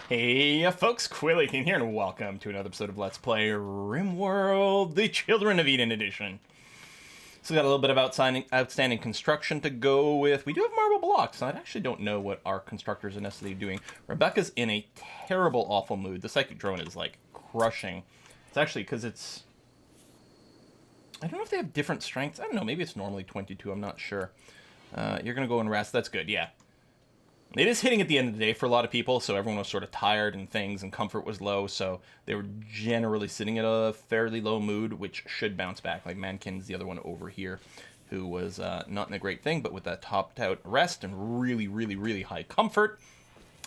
Hey folks, Quillykin here, and welcome to another episode of Let's Play RimWorld, the Children of Eden edition. So we got a little bit of outstanding construction to go with. We do have marble blocks, and I actually don't know what our constructors are necessarily doing. Rebecca's in a terrible, awful mood. The psychic drone is, like, crushing. It's actually because it's... I don't know if they have different strengths. I don't know, maybe it's normally 22, I'm not sure. You're going to go and rest. That's good, yeah. It is hitting at the end of the day for a lot of people, so everyone was sort of tired and things, and comfort was low, so they were generally sitting at a fairly low mood, which should bounce back. Like Mankin's the other one over here, who was not in a great thing, but with that topped-out rest and really, really, really high comfort,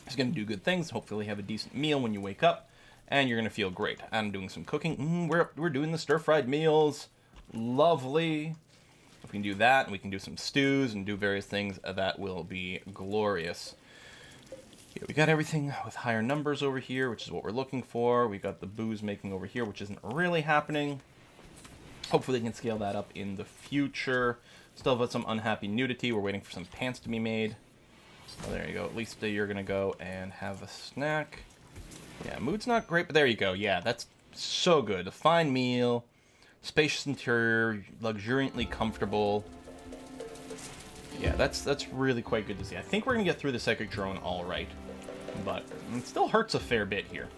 he's going to do good things. Hopefully have a decent meal when you wake up, and you're going to feel great. I'm doing some cooking. We're doing the stir-fried meals. Lovely. If we can do that, and we can do some stews and do various things, that will be glorious. Yeah, we got everything with higher numbers over here, which is what we're looking for. We got the booze making over here, which isn't really happening. Hopefully they can scale that up in the future. Still have some unhappy nudity. We're waiting for some pants to be made. Oh, there you go. At least you're going to go and have a snack. Yeah, mood's not great, but there you go. Yeah, that's so good. A fine meal. Spacious interior, luxuriantly comfortable. Yeah, that's really quite good to see. I think we're going to get through the psychic drone all right, but it still hurts a fair bit here.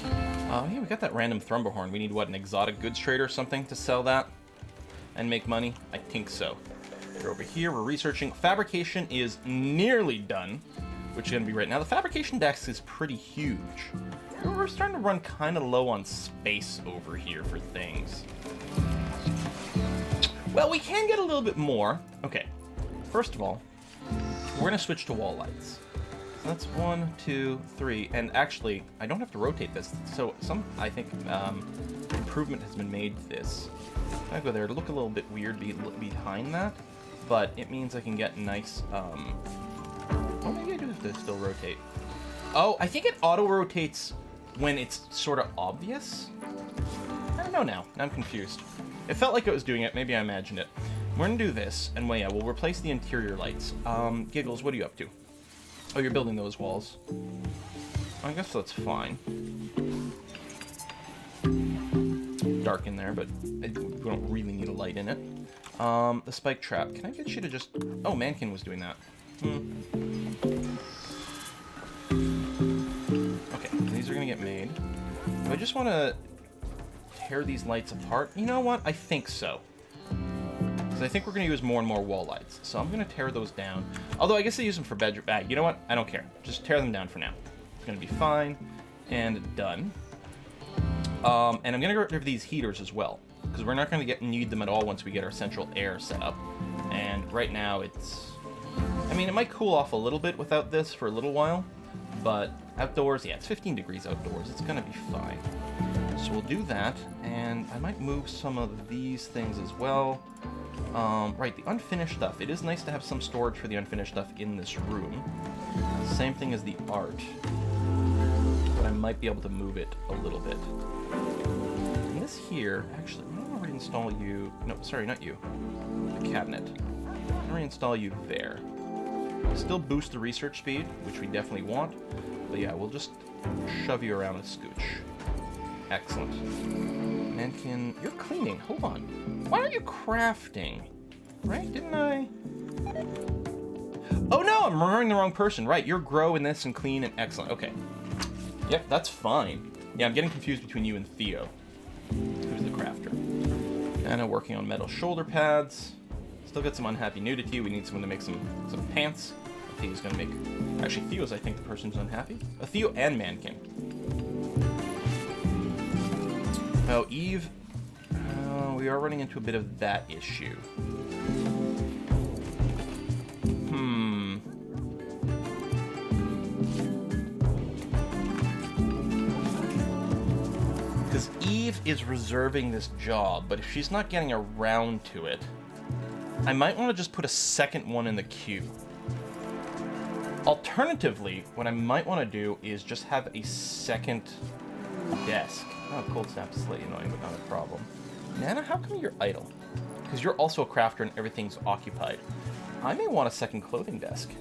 Yeah, we got that random Thrumbahorn. We need, what, an exotic goods trader or something to sell that and make money? I think so. We're over here. We're researching. Fabrication is nearly done, which is going to be right now. The fabrication desk is pretty huge. We're starting to run kind of low on space over here for things. Well, we can get a little bit more. Okay, first of all, we're going to switch to wall lights. So that's 1, 2, 3, and actually, I don't have to rotate this. So I think, improvement has been made to this. I go there to look a little bit weird behind that, but it means I can get nice, oh, maybe I do have to still rotate. Oh, I think it auto-rotates when it's sort of obvious? I don't know now. I'm confused. It felt like it was doing it. Maybe I imagined it. We're going to do this, and well, yeah, we'll replace the interior lights. Giggles, what are you up to? Oh, you're building those walls. I guess that's fine. Dark in there, but we don't really need a light in it. The spike trap. Can I get you to just... Oh, Mankin was doing that. These are going to get made. Do I just want to tear these lights apart? You know what? I think so. Because I think we're going to use more and more wall lights. So I'm going to tear those down. Although I guess I use them for bedroom. You know what? I don't care. Just tear them down for now. It's going to be fine and done. And I'm going to get rid of these heaters as well. Because we're not going to need them at all once we get our central air set up. And right now it's... I mean, it might cool off a little bit without this for a little while. But outdoors, yeah, it's 15 degrees outdoors. It's going to be fine. So we'll do that, and I might move some of these things as well. Right, the unfinished stuff. It is nice to have some storage for the unfinished stuff in this room. Same thing as the art. But I might be able to move it a little bit. And this here, actually, I'm going to reinstall you... No, sorry, not you. The cabinet. I'm going to reinstall you there. Still boost the research speed, which we definitely want. But yeah, we'll just shove you around a scooch. Excellent. Mankin, you're cleaning. Hold on. Why are you crafting? Right? Didn't I? Oh no, I'm remembering the wrong person. Right, you're grow in this and clean and excellent. Okay. Yep, that's fine. Yeah, I'm getting confused between you and Theo, who's the crafter. Anna working on metal shoulder pads. Still got some unhappy nudity. We need someone to make some pants. Theo's gonna make... Actually, Theo's, I think, the person who's unhappy. Theo and Mankin. Oh, Eve. We are running into a bit of that issue. Because Eve is reserving this job, but if she's not getting around to it, I might want to just put a second one in the queue. Alternatively, what I might want to do is just have a second desk. Oh, cold snap is slightly annoying, but not a problem. Nana, how come you're idle? Because you're also a crafter and everything's occupied. I may want a second clothing desk.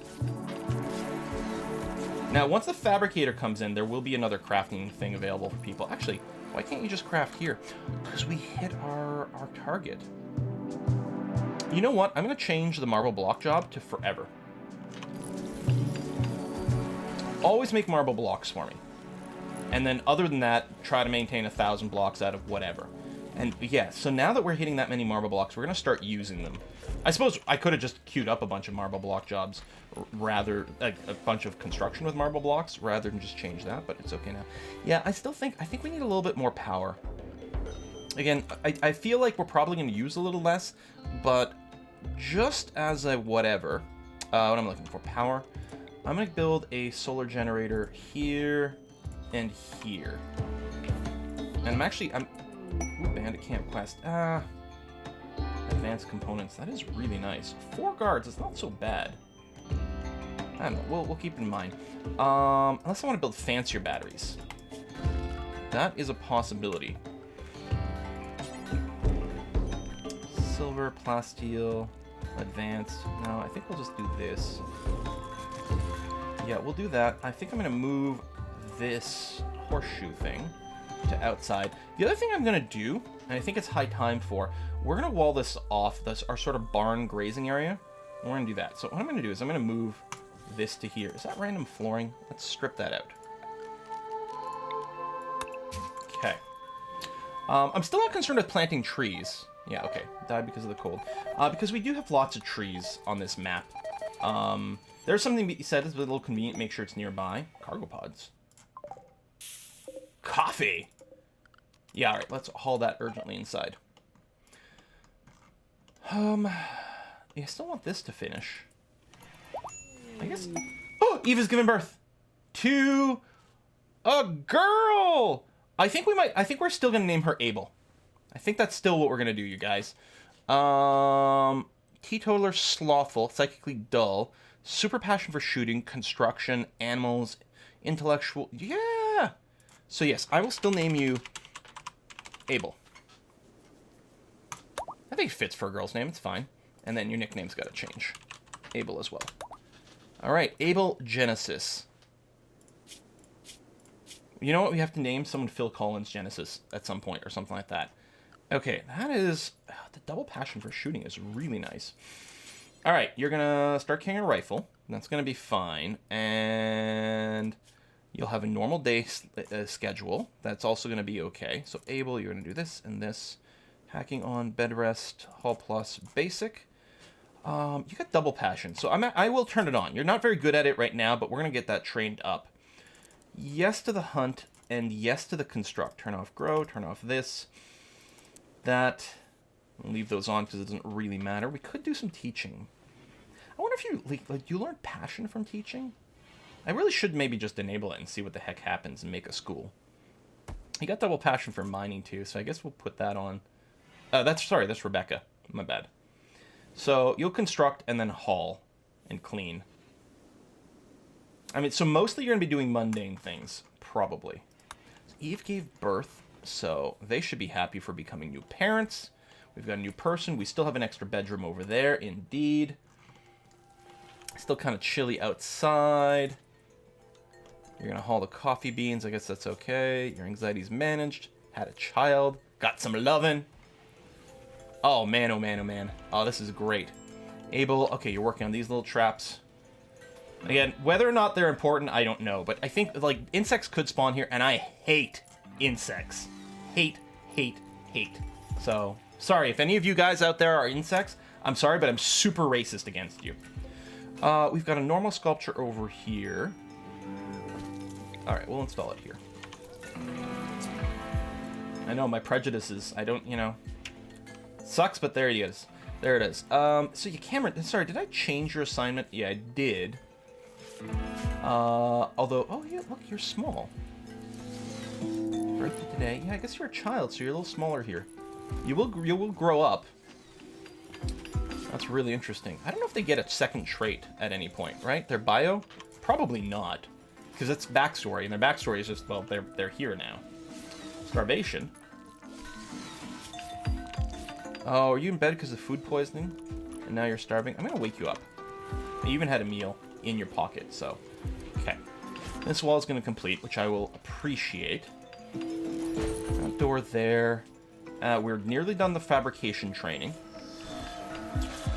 Now, once the fabricator comes in, there will be another crafting thing available for people. Actually, why can't you just craft here? Because we hit our target. You know what? I'm going to change the marble block job to forever. Always make marble blocks for me. And then other than that, try to maintain 1,000 blocks out of whatever. And yeah, so now that we're hitting that many marble blocks, we're going to start using them. I suppose I could have just queued up a bunch of marble block jobs, rather, like a bunch of construction with marble blocks, rather than just change that, but it's okay now. Yeah, I think we need a little bit more power. Again, I feel like we're probably going to use a little less, but just as a whatever, what I'm looking for, power, I'm going to build a solar generator here and here. And ooh, bandit camp quest. Advanced components. That is really nice. 4 guards. It's not so bad. I don't know. We'll keep in mind. Unless I want to build fancier batteries. That is a possibility. Silver, plasteel, advanced. No, I think we'll just do this. Yeah, we'll do that. I think I'm going to move this horseshoe thing to outside. The other thing I'm going to do, and I think it's high time for, we're going to wall this off, that's our sort of barn grazing area. We're going to do that. So what I'm going to do is I'm going to move this to here. Is that random flooring? Let's strip that out. Okay. I'm still not concerned with planting trees. Yeah, okay. Died because of the cold. Because we do have lots of trees on this map. There's something you said is a little convenient. Make sure it's nearby. Cargo pods. Coffee! Yeah, alright. Let's haul that urgently inside. I still want this to finish. I guess... Oh! Eva's giving birth! To... a girl! I think we're still gonna name her Abel. I think that's still what we're gonna do, you guys. Teetotaler, slothful, psychically dull, super passion for shooting, construction, animals, intellectual... Yeah! So yes, I will still name you Abel. I think it fits for a girl's name, it's fine. And then your nickname's gotta change. Abel as well. Alright, Abel Genesis. You know what? We have to name someone Phil Collins Genesis at some point or something like that. Okay, that is... the double passion for shooting is really nice. Alright, you're gonna start carrying a rifle. That's gonna be fine. And you'll have a normal day schedule. That's also gonna be okay. So Abel, you're gonna do this and this. Hacking on, bed rest, Hall Plus, basic. You got double passion, so I will turn it on. You're not very good at it right now, but we're gonna get that trained up. Yes to the hunt, and yes to the construct. Turn off grow, turn off this. That, we'll leave those on because it doesn't really matter. We could do some teaching. I wonder if you, like you learn passion from teaching? I really should maybe just enable it and see what the heck happens and make a school. You got double passion for mining too, so I guess we'll put that on. That's Rebecca. My bad. So you'll construct and then haul and clean. I mean, so mostly you're going to be doing mundane things, probably. So Eve gave birth, so they should be happy for becoming new parents. We've got a new person. We still have an extra bedroom over there, indeed. Still kind of chilly outside. You're going to haul the coffee beans. I guess that's okay. Your anxiety's managed. Had a child. Got some lovin'. Oh, man, oh, man, oh, man. Oh, this is great. Abel, okay, you're working on these little traps. Again, whether or not they're important, I don't know. But I think, like, insects could spawn here, and I hate insects. Hate, hate, hate. So, sorry, if any of you guys out there are insects, I'm sorry, but I'm super racist against you. We've got a normal sculpture over here. Alright, we'll install it here. I know, my prejudices, I don't, you know... Sucks, but there he is. There it is. So you Cameron, sorry, did I change your assignment? Yeah, I did. Although, oh yeah, look, you're small. Birthday today. Yeah, I guess you're a child, so you're a little smaller here. You will grow up. That's really interesting. I don't know if they get a second trait at any point, right? Their bio? Probably not. Because it's backstory, and their backstory is just, well, they're here now. Starvation. Oh, are you in bed because of food poisoning? And now you're starving? I'm going to wake you up. You even had a meal in your pocket, so... Okay. This wall is going to complete, which I will appreciate. Door there. We're nearly done the fabrication training.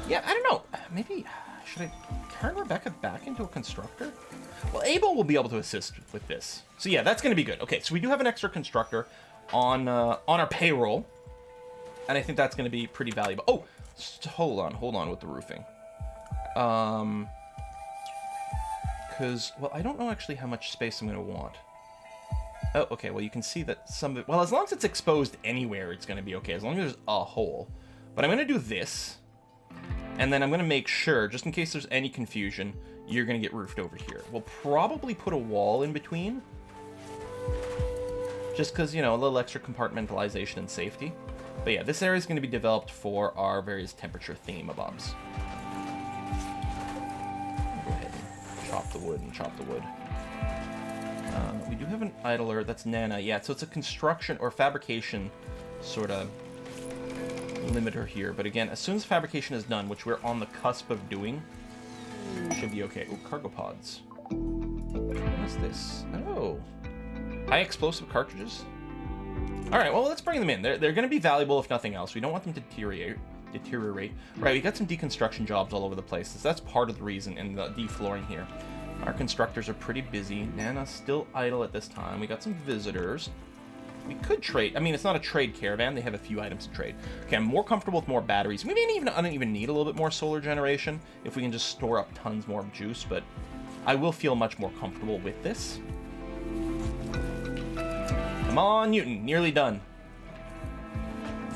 Yeah, I don't know. Maybe should I turn Rebecca back into a constructor? Well, Abel will be able to assist with this. So yeah, that's going to be good. Okay, so we do have an extra constructor on our payroll, and I think that's going to be pretty valuable. Oh, hold on with the roofing. Because, well, I don't know actually how much space I'm going to want. Oh, okay, well, you can see that some of it... Well, as long as it's exposed anywhere, it's going to be okay, as long as there's a hole. But I'm going to do this, and then I'm going to make sure, just in case there's any confusion, you're going to get roofed over here. We'll probably put a wall in between, just because, you know, a little extra compartmentalization and safety. But yeah, this area is going to be developed for our various temperature thingamabobs. Go ahead and chop the wood and chop the wood. We do have an idler. That's Nana. Yeah, so it's a construction or fabrication sort of limiter here. But again, as soon as fabrication is done, which we're on the cusp of doing, should be okay. Oh, cargo pods. What is this? Oh. High explosive cartridges? Alright, well, let's bring them in. They're going to be valuable if nothing else. We don't want them to deteriorate. Right, we got some deconstruction jobs all over the place. So that's part of the reason in the deflooring here. Our constructors are pretty busy. Nana's still idle at this time. We got some visitors. We could trade. I mean, it's not a trade caravan. They have a few items to trade. Okay, I'm more comfortable with more batteries. We may even need a little bit more solar generation if we can just store up tons more juice, but I will feel much more comfortable with this. Come on, Newton. Nearly done.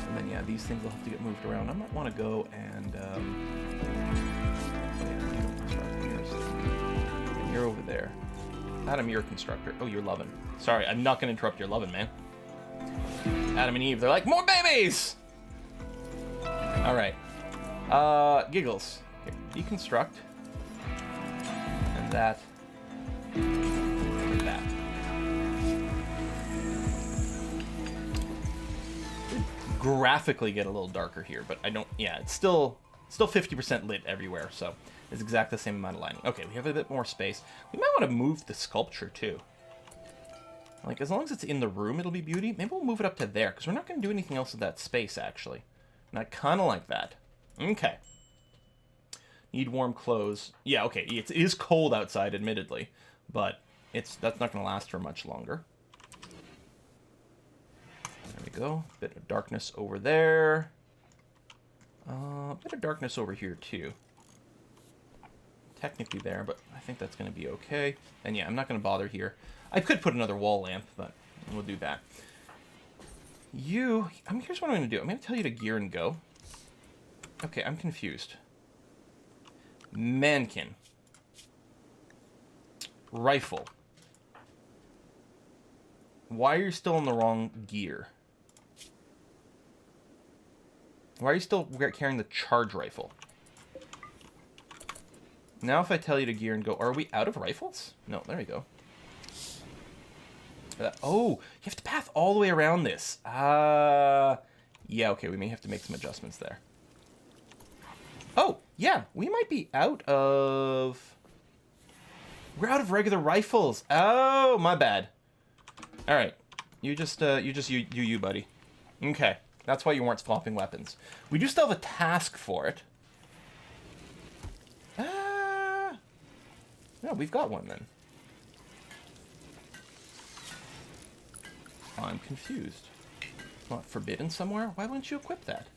And then, yeah, these things will have to get moved around. I might want to go and... You're over there. Adam, you're a constructor. Oh, you're loving. Sorry, I'm not going to interrupt your loving, man. Adam and Eve, they're like, more babies! All right. Giggles. Here, deconstruct. And that. And that. Graphically get a little darker here, but I don't... Yeah, it's still 50% lit everywhere, so... It's exactly the same amount of lighting. Okay, we have a bit more space. We might want to move the sculpture, too. Like, as long as it's in the room, it'll be beauty. Maybe we'll move it up to there, because we're not going to do anything else with that space, actually. And I kind of like that. Okay. Need warm clothes. Yeah, okay, it is cold outside, admittedly. But that's not going to last for much longer. There we go. Bit of darkness over there. Bit of darkness over here, too. Technically there, but I think that's going to be okay. And yeah, I'm not going to bother here. I could put another wall lamp, but we'll do that. Here's what I'm going to do. I'm going to tell you to gear and go. Okay, I'm confused. Mannequin. Rifle. Why are you still in the wrong gear? Why are you still carrying the charge rifle? Now if I tell you to gear and go, are we out of rifles? No, there we go. Oh, you have to path all the way around this. Yeah, okay, we may have to make some adjustments there. Oh, yeah, we might be out of... We're out of regular rifles. Oh, my bad. All right, you, buddy. Okay, that's why you weren't swapping weapons. We do still have a task for it. No, we've got one then. I'm confused. It's not forbidden somewhere? Why wouldn't you equip that?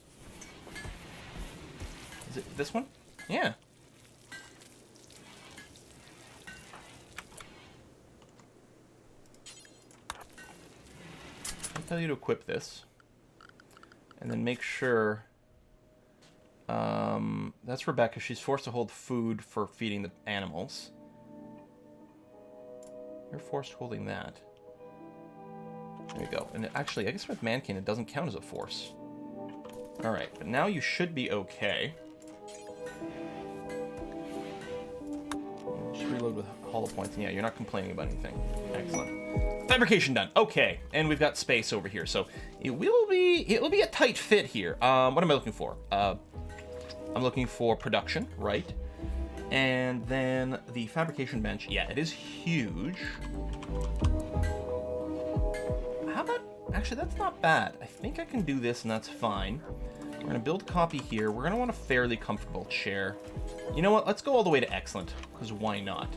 Is it this one? Yeah. I'll tell you to equip this. And then make sure... that's Rebecca. She's forced to hold food for feeding the animals. You're forced holding that. There we go. And actually, I guess with Mannequin, it doesn't count as a force. Alright, but now you should be okay. Just reload with hollow points. And yeah, you're not complaining about anything. Excellent. Fabrication done. Okay, and we've got space over here. So it will be a tight fit here. What am I looking for? I'm looking for production, right? And then the fabrication bench. Yeah, it is huge. How about... Actually, that's not bad. I think I can do this, and that's fine. We're going to build a copy here. We're going to want a fairly comfortable chair. You know what? Let's go all the way to excellent, because why not?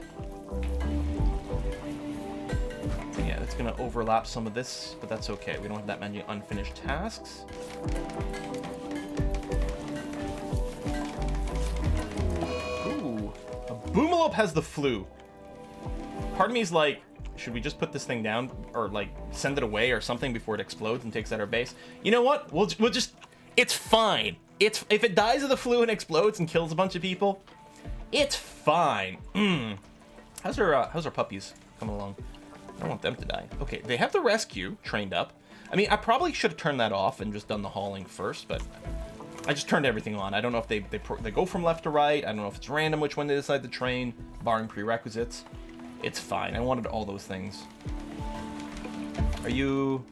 Yeah, it's going to overlap some of this, but that's okay. We don't have that many unfinished tasks. Ooh, a boomalope has the flu. Part of me is like, should we just put this thing down or like send it away or something before it explodes and takes out our base? You know what? We'll just... It's fine. If it dies of the flu and explodes and kills a bunch of people, it's fine. How's our puppies coming along? I don't want them to die. Okay, they have the rescue trained up. I mean, I probably should have turned that off and just done the hauling first, but I just turned everything on. I don't know if they go from left to right. I don't know if it's random which one they decide to train, barring prerequisites. It's fine. I wanted all those things. You're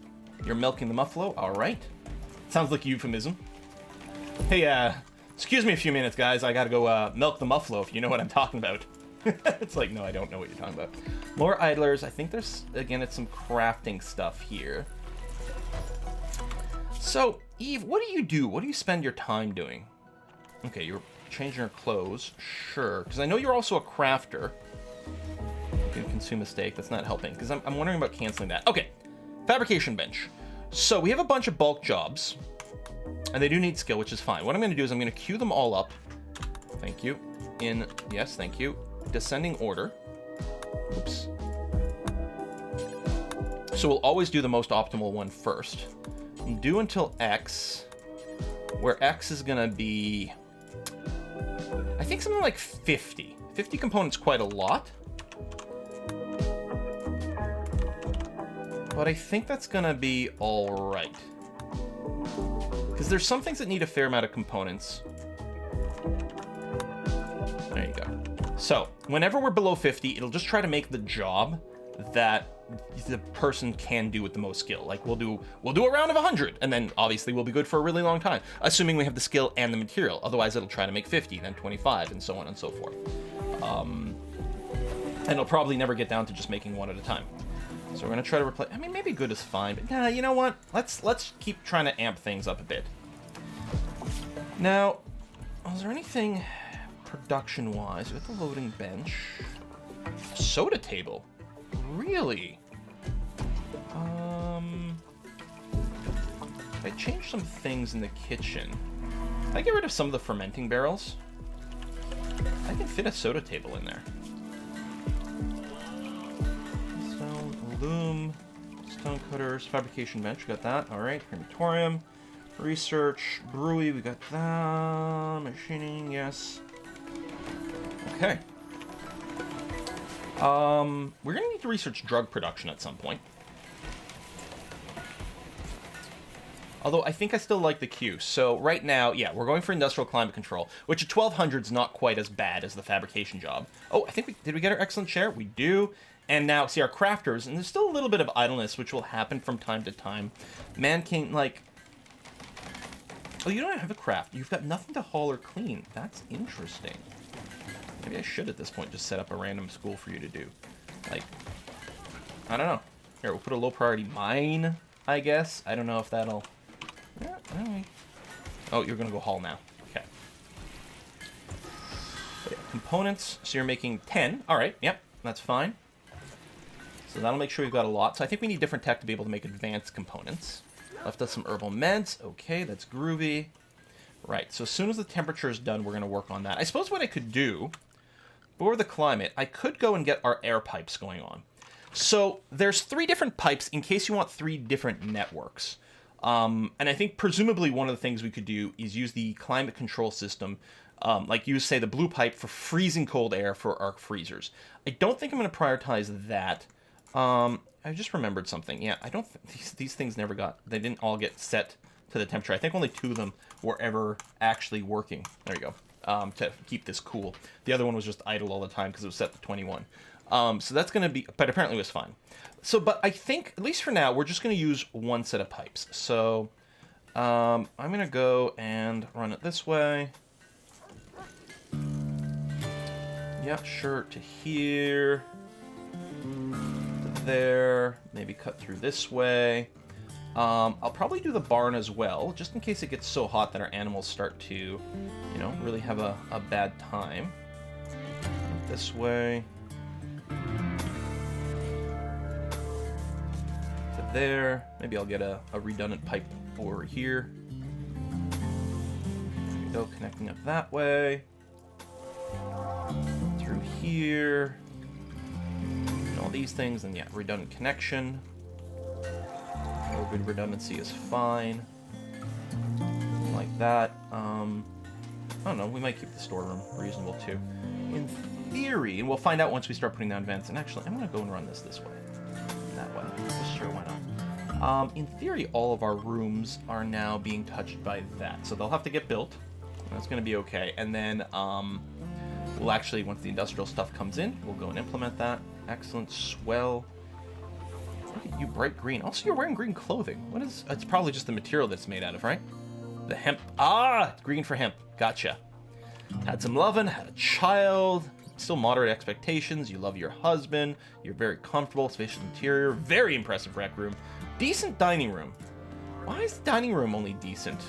milking the muffalo? All right. Sounds like a euphemism. Hey, excuse me a few minutes, guys. I gotta go milk the muffalo, if you know what I'm talking about. It's like, no, I don't know what you're talking about. More idlers. I think there's, again, it's some crafting stuff here. So, Eve, what do you do? What do you spend your time doing? Okay, you're changing your clothes. Sure. Because I know you're also a crafter. You can consume a steak. That's not helping. Because I'm wondering about canceling that. Okay. Fabrication bench. So we have a bunch of bulk jobs, and they do need skill, which is fine. What I'm going to do is I'm going to queue them all up. Thank you. Yes, thank you. Descending order. Oops. So we'll always do the most optimal one first. Do until X, where X is going to be, I think something like 50. 50 components, quite a lot. But I think that's going to be all right. Because there's some things that need a fair amount of components. There you go. So, whenever we're below 50, it'll just try to make the job that the person can do with the most skill. Like, we'll do a round of 100, and then obviously we'll be good for a really long time, assuming we have the skill and the material. Otherwise, it'll try to make 50, then 25, and so on and so forth. And it'll probably never get down to just making one at a time. So we're going to try to replace... I mean, maybe good is fine, but nah, you know what? Let's keep trying to amp things up a bit. Now, is there anything production-wise? We have the loading bench. Soda table? Really? I changed some things in the kitchen. If I get rid of some of the fermenting barrels, I can fit a soda table in there. Loom, stone cutters, fabrication bench, we got that. All right, crematorium, research, brewery, we got that. Machining, yes. Okay. We're gonna need to research drug production at some point. Although I think I still like the queue. So right now, yeah, we're going for industrial climate control, which at 1200 is not quite as bad as the fabrication job. Oh, I think did we get our excellent share? We do. And now, see, our crafters, and there's still a little bit of idleness, which will happen from time to time. Man King, like... Oh, you don't have a craft. You've got nothing to haul or clean. That's interesting. Maybe I should, at this point, just set up a random school for you to do. Like, I don't know. Here, we'll put a low-priority mine, I guess. I don't know if that'll... Yeah, anyway. Oh, you're going to go haul now. Okay. So, yeah, components. So you're making 10. All right, yep, that's fine. So that'll make sure we've got a lot. So I think we need different tech to be able to make advanced components. Left us some herbal meds. Okay, that's groovy. Right, so as soon as the temperature is done, we're going to work on that. I suppose what I could do, for the climate, I could go and get our air pipes going on. So there's 3 different pipes in case you want 3 different networks. And I think presumably one of the things we could do is use the climate control system, like use, say, the blue pipe for freezing cold air for our freezers. I don't think I'm going to prioritize that. I just remembered something. Yeah, I don't... These things never got... They didn't all get set to the temperature. I think only 2 of them were ever actually working. There you go. To keep this cool. The other one was just idle all the time because it was set to 21. So that's going to be... But apparently it was fine. So, but I think, at least for now, we're just going to use 1 set of pipes. So, I'm going to go and run it this way. Yeah, sure, to here. To there. Maybe cut through this way. I'll probably do the barn as well, just in case it gets so hot that our animals start to, you know, really have a bad time. This way. To there. Maybe I'll get a redundant pipe over here. There we go, connecting up that way. Through here. And all these things, and yeah, redundant connection. No good redundancy is fine. Like that. I don't know, we might keep the storeroom reasonable too. In theory, and we'll find out once we start putting down vents, and actually, I'm going to go and run this way. That way. Just sure, why not? In theory, all of our rooms are now being touched by that, so they'll have to get built. That's going to be okay. And then, we'll actually, once the industrial stuff comes in, we'll go and implement that. Excellent. Swell. Look at you, bright green. Also, you're wearing green clothing. What is... It's probably just the material that's made out of, right? The hemp. Ah! Green for hemp. Gotcha. Had some lovin', had a child. Still moderate expectations. You love your husband. You're very comfortable. Spacious interior. Very impressive rec room. Decent dining room. Why is the dining room only decent?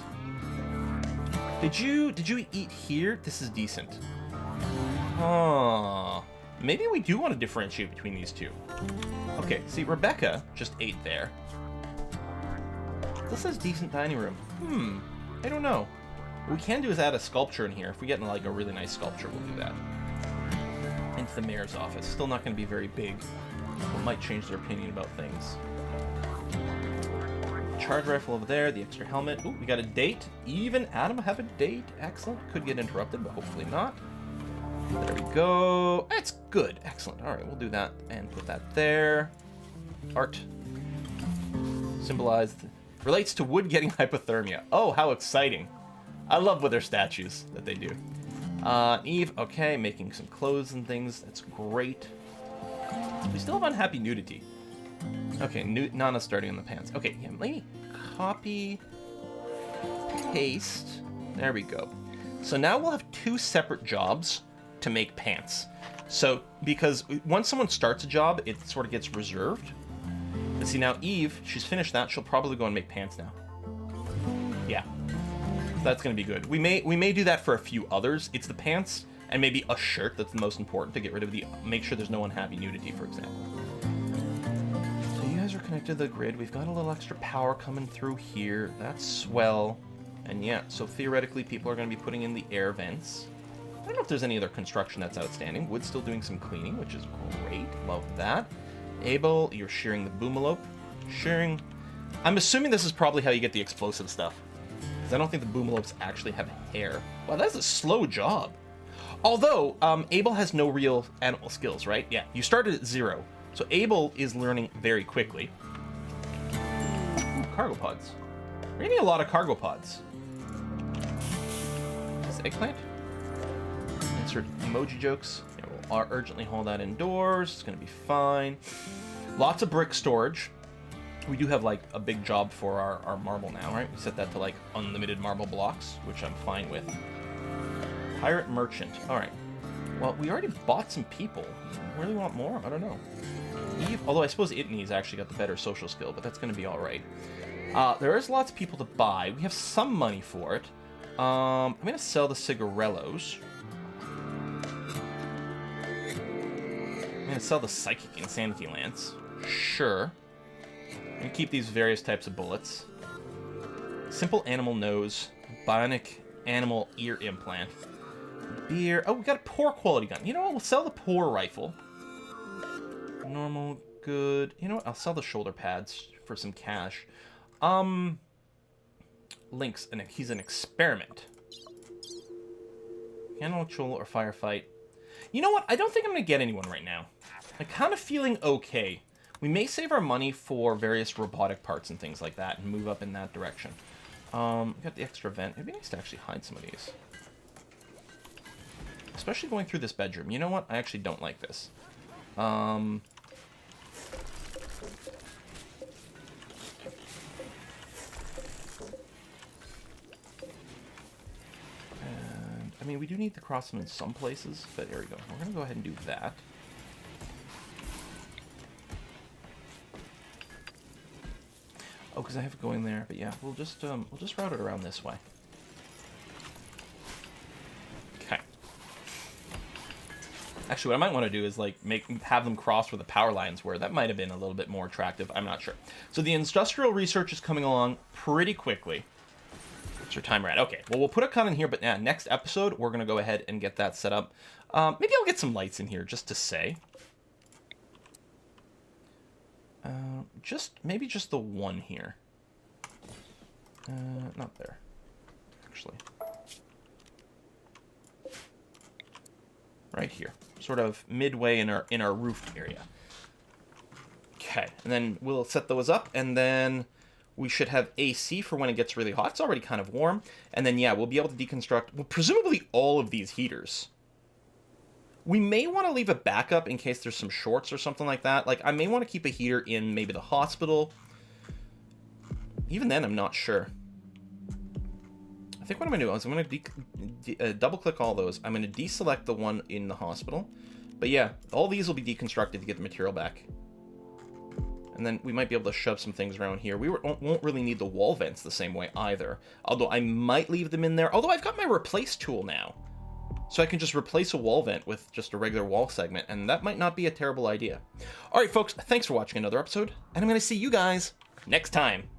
Did you eat here? This is decent. Maybe we do want to differentiate between these two. Okay, see, Rebecca just ate there. This says decent dining room. I don't know. What we can do is add a sculpture in here. If we get like a really nice sculpture, we'll do that. Into the mayor's office. Still not going to be very big. People might change their opinion about things. Charge rifle over there, the extra helmet. Ooh, we got a date. Even Adam have a date. Excellent. Could get interrupted, but hopefully not. There we go. That's good. Excellent. All right, we'll do that and put that there. Art. Symbolized. Relates to wood getting hypothermia. Oh, how exciting. I love with their statues that they do. Eve, okay, making some clothes and things. That's great. We still have unhappy nudity. Okay, Nana's starting on the pants. Okay, yeah, let me copy, paste. There we go. So now we'll have two separate jobs to make pants. So, because once someone starts a job, it sort of gets reserved. But see, now Eve, she's finished that. She'll probably go and make pants now. Yeah. So that's going to be good. We may do that for a few others. It's the pants and maybe a shirt that's the most important to get rid of the... Make sure there's no unhappy nudity, for example. So you guys are connected to the grid. We've got a little extra power coming through here. That's swell. And yeah, so theoretically, people are going to be putting in the air vents. I don't know if there's any other construction that's outstanding. Wood's still doing some cleaning, which is great. Love that. Abel, you're shearing the boomalope. Shearing... I'm assuming this is probably how you get the explosive stuff. Because I don't think the boomalopes actually have hair. Wow, that's a slow job. Although, Abel has no real animal skills, right? Yeah, you started at 0. So Abel is learning very quickly. Ooh, cargo pods. We're getting a lot of cargo pods. Is it eggplant? Insert emoji jokes. Yeah, we'll urgently haul that indoors. It's going to be fine. Lots of brick storage. We do have like a big job for our marble now, right? We set that to like unlimited marble blocks, which I'm fine with. Pirate merchant. All right. Well, we already bought some people. Really want more? I don't know. Eve, although I suppose Itney's actually got the better social skill, but that's going to be all right. There is lots of people to buy. We have some money for it. I'm going to sell the cigarellos. I'm going to sell the psychic insanity lance. Sure. I'm going to keep these various types of bullets. Simple animal nose. Bionic animal ear implant. Beer. Oh, we got a poor quality gun. You know what? We'll sell the poor rifle. Normal, good. You know what? I'll sell the shoulder pads for some cash. Lynx, and he's an experiment. Animal control or firefight. You know what? I don't think I'm going to get anyone right now. I'm kind of feeling okay. We may save our money for various robotic parts and things like that and move up in that direction. We got the extra vent. It'd be nice to actually hide some of these. Especially going through this bedroom. You know what? I actually don't like this. And I mean, we do need to cross them in some places, but there we go. We're going to go ahead and do that. Oh, because I have to go in there, but yeah, we'll just route it around this way. Okay. Actually, what I might want to do is like have them cross where the power lines were. That might have been a little bit more attractive. I'm not sure. So the industrial research is coming along pretty quickly. What's your timer at? Okay. Well, we'll put a cut in here, but next episode we're gonna go ahead and get that set up. Maybe I'll get some lights in here just to say. Maybe just the one here. Not there, actually. Right here, sort of midway in our roof area. Okay, and then we'll set those up, and then we should have AC for when it gets really hot. It's already kind of warm, and then yeah, we'll be able to deconstruct, well, presumably all of these heaters. We may want to leave a backup in case there's some shorts or something like that. Like, I may want to keep a heater in maybe the hospital. Even then, I'm not sure. I think what I'm going to do is I'm going to double-click all those. I'm going to deselect the one in the hospital. But yeah, all these will be deconstructed to get the material back. And then we might be able to shove some things around here. We won't really need the wall vents the same way either. Although I might leave them in there. Although I've got my replace tool now. So I can just replace a wall vent with just a regular wall segment, and that might not be a terrible idea. All right, folks, thanks for watching another episode, and I'm going to see you guys next time.